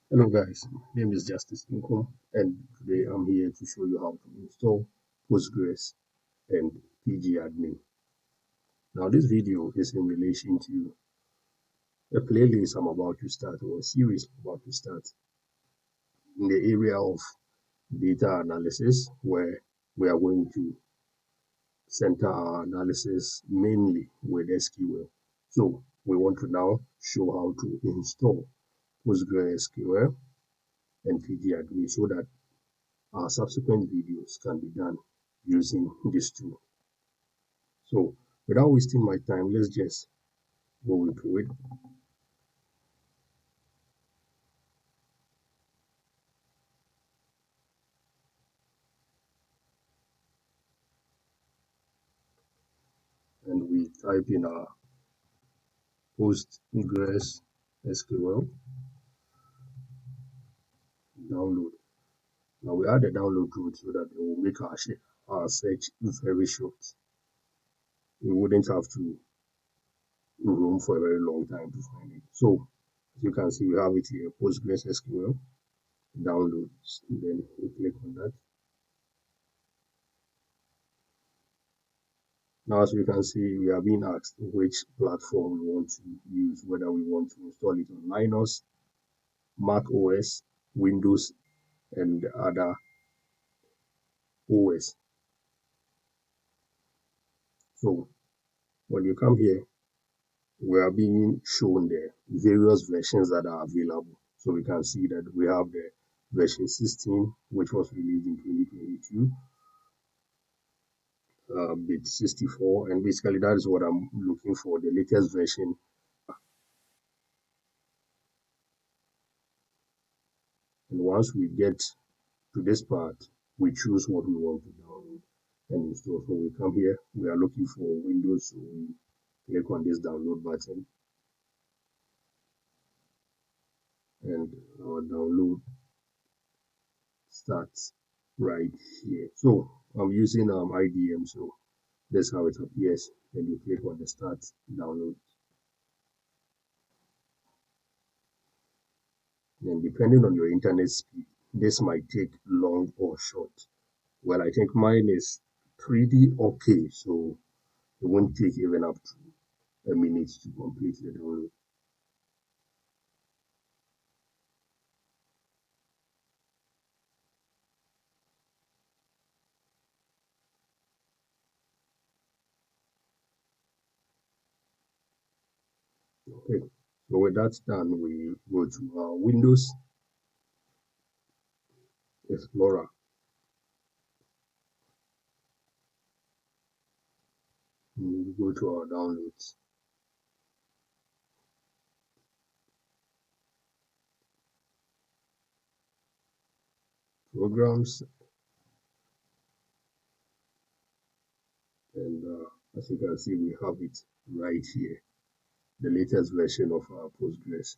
Hello guys, my name is Justice Income and today I'm here to show you how to install Postgres and pgadmin. Now this video is in relation to a playlist I'm about to start or a series I'm about to start in the area of data analysis where we are going to center our analysis mainly with SQL. So we want to now show how to install PostgreSQL and pgadmin so that our subsequent videos can be done using this tool. So without wasting my time, let's just go into it. And we type in our postgres SQL download. Now we add a download code so that it will make our search very short. We wouldn't have to roam for a very long time to find it. So as you can see, we have it here, Postgres SQL downloads. And then we click on that. Now, as we can see, we are being asked which platform we want to use, whether we want to install it on Linux, Mac OS, Windows, and other OS. So when you come here, we are being shown the various versions that are available. So we can see that we have the version 16, which was released in 2022, bit 64, and basically that is what I'm looking for, the latest version. And once we get to this part, we choose what we want to download and install. So we come here, we are looking for Windows, so we click on this download button and our download starts right here. So I'm using IDM, so that's how it appears. Then you click on the start download. Then depending on your internet speed, this might take long or short. Well, I think mine is pretty okay, so it won't take even up to a minute to complete the download. Okay, so with that done, we go to our Windows Explorer and we go to our downloads, programs, and as you can see, we have it right here, the latest version of our Postgres.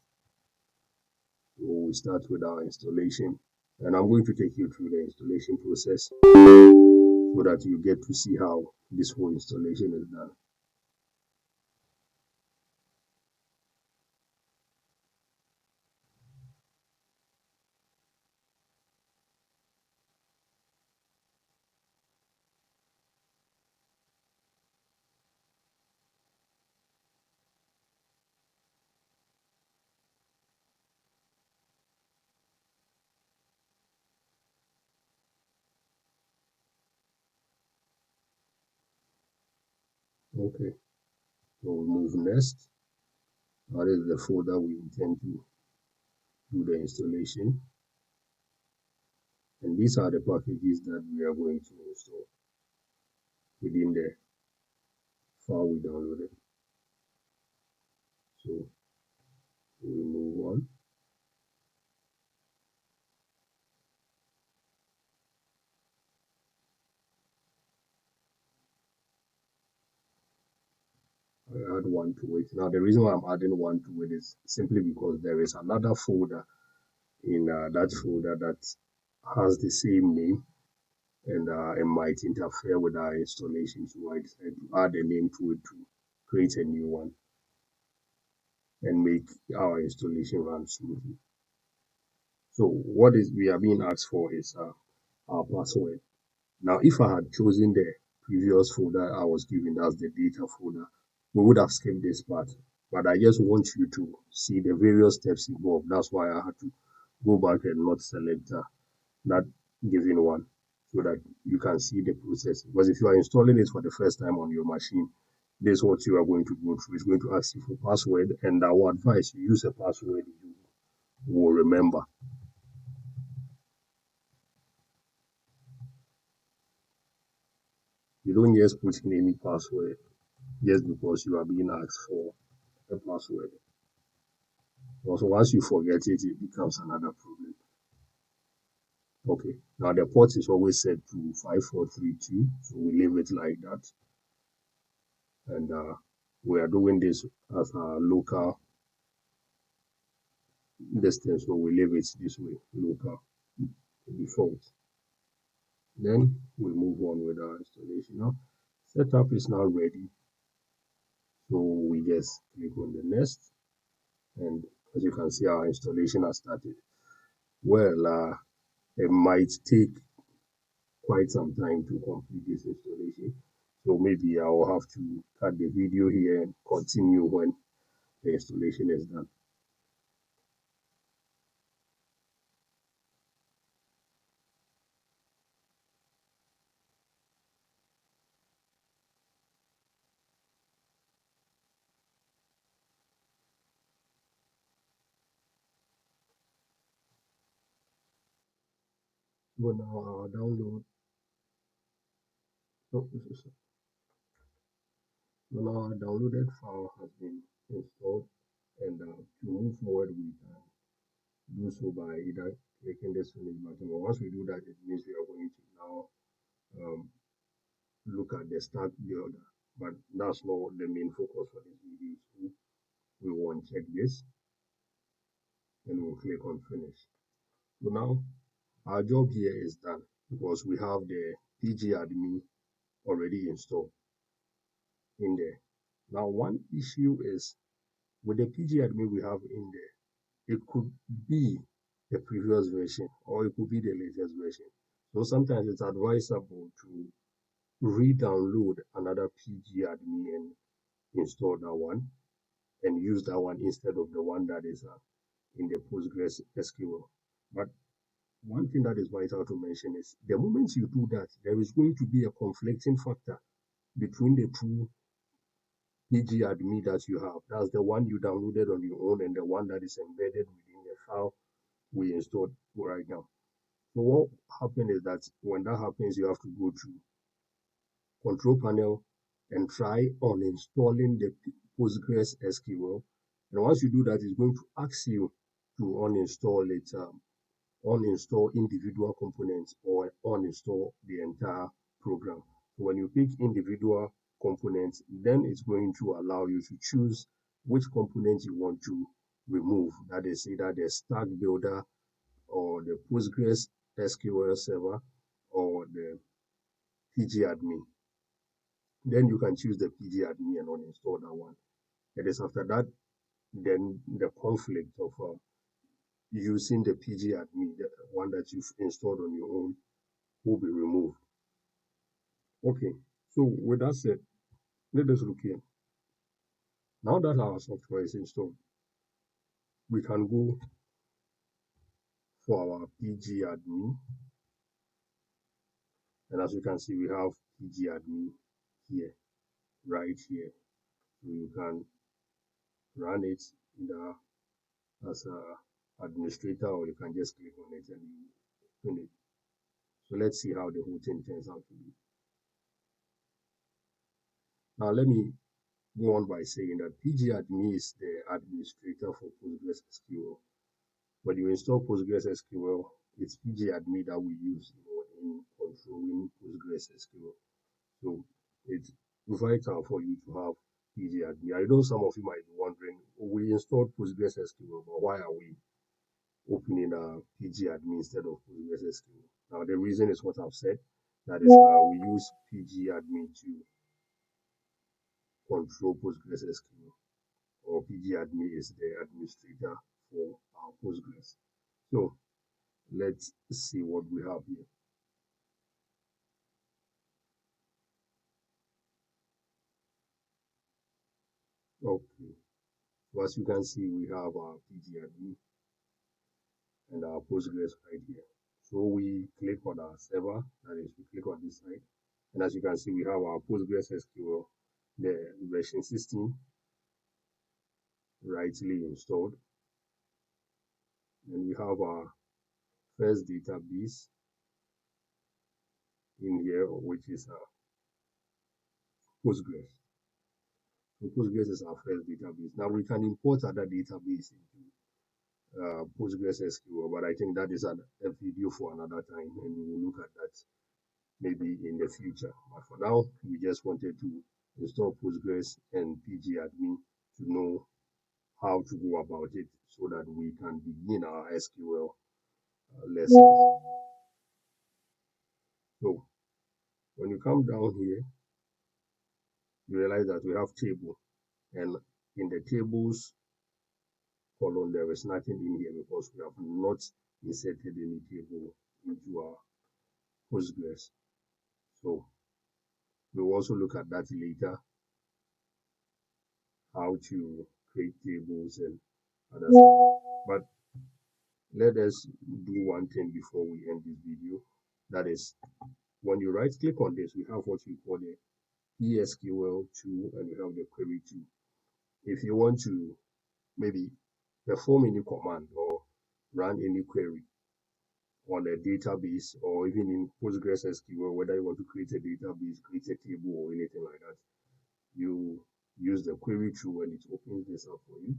So we start with our installation, and I'm going to take you through the installation process so that you get to see how this whole installation is done. Okay, so we move next. That is the folder we intend to do the installation. And these are the packages that we are going to install within the file we downloaded. So we move on. I add one to it. Now the reason why I'm adding one to it is simply because there is another folder in that folder that has the same name and it might interfere with our installation. So I decided to add a name to it to create a new one and make our installation run smoothly. So what is we are being asked for is our password. Now, if I had chosen the previous folder I was given, that's the data folder, we would have skipped this part. But I just want you to see the various steps involved. That's why I had to go back and not select that given one so that you can see the process. Because if you are installing it for the first time on your machine, this is what you are going to go through. It's going to ask you for password, and I would advise you use a password you will remember. You don't just put in any password just because you are being asked for a password. Also, once you forget it, it becomes another problem. Okay, now the port is always set to 5432, so we leave it like that. And we are doing this as a local distance, so we leave it this way, local default. Then we move on with our installation. Now, setup is now ready, so we just click on the next, and as you can see, our installation has started. Well, it might take quite some time to complete this installation. So maybe I will have to cut the video here and continue when the installation is done. So now our download, so, so, so so now our downloaded file has been installed, and to move forward, we can do so by either clicking this finish button. But once we do that, it means we are going to now um, look at the start builder. But that's not the main focus for this video. So we will check this and we'll click on finish. So now our job here is done because we have the pgadmin already installed in there. Now, one issue is with the pgadmin we have in there, it could be the previous version or it could be the latest version. So sometimes it's advisable to re-download another pgadmin and install that one and use that one instead of the one that is in the PostgreSQL. But one thing that is vital to mention is the moment you do that, there is going to be a conflicting factor between the two pgadmin that you have. That's the one you downloaded on your own and the one that is embedded within the file we installed right now. So what happens is that when that happens, you have to go to control panel and try on installing the PostgreSQL. And once you do that, it's going to ask you to uninstall it, uninstall individual components or uninstall the entire program. So when you pick individual components, then it's going to allow you to choose which components you want to remove. That is either the stack builder or the Postgres SQL server or the pgadmin. Then you can choose the pgadmin and uninstall that one. It is after that, then the conflict of using the pgadmin, the one that you've installed on your own, will be removed. Okay, so with that said, let us look here. Now that our software is installed, we can go for our pgadmin, and as you can see, we have pgadmin here, right here. So you can run it either as a administrator or you can just click on it and you open it. So let's see how the whole thing turns out to be. Now let me go on by saying that pgadmin is the administrator for PostgreSQL. When you install PostgreSQL, it's pgadmin that we use in controlling PostgreSQL. So it's vital for you to have pgadmin. I know some of you might be wondering, we installed PostgreSQL, but why are we opening a pgadmin instead of postgresql? Now the reason is what I've said. That is, we use pgadmin to control PostgreSQL, or pgadmin is the administrator for our Postgres. So Let's see what we have here. Okay, so as you can see, we have our pgadmin and our Postgres right here. So we click on our server, that is, we click on this side, and as you can see, we have our PostgreSQL, the version 16 rightly installed, and we have our first database in here, which is Postgres. So Postgres is our first database. Now we can import other database into PostgreSQL, but I think that is a video for another time, and we will look at that maybe in the future. But for now, we just wanted to install Postgres and pgadmin to know how to go about it so that we can begin our SQL lessons. So when you come down here, you realize that we have table, and in the tables column, there is nothing in here because we have not inserted any table into our Postgres. So we'll also look at that later, how to create tables and other stuff. But let us do one thing before we end this video. That is, when you right click on this, we have what we call the ESQL tool and we have the query tool. If you want to maybe perform any command or run any query on a database or even in PostgreSQL, whether you want to create a database, create a table or anything like that, you use the query tool and it opens this up for you.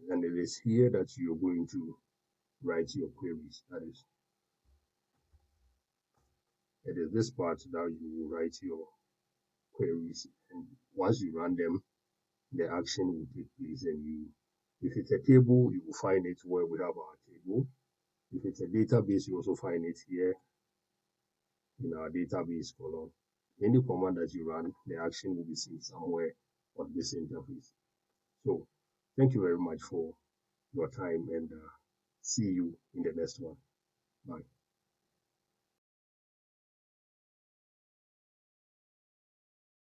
And it is here that you're going to write your queries. That is, it is this part that you will write your queries. And once you run them, the action will take place. And if it's a table, you will find it where we have our table. If it's a database, you also find it here in our database column. Any command that you run, the action will be seen somewhere on this interface. So thank you very much for your time and see you in the next one. Bye.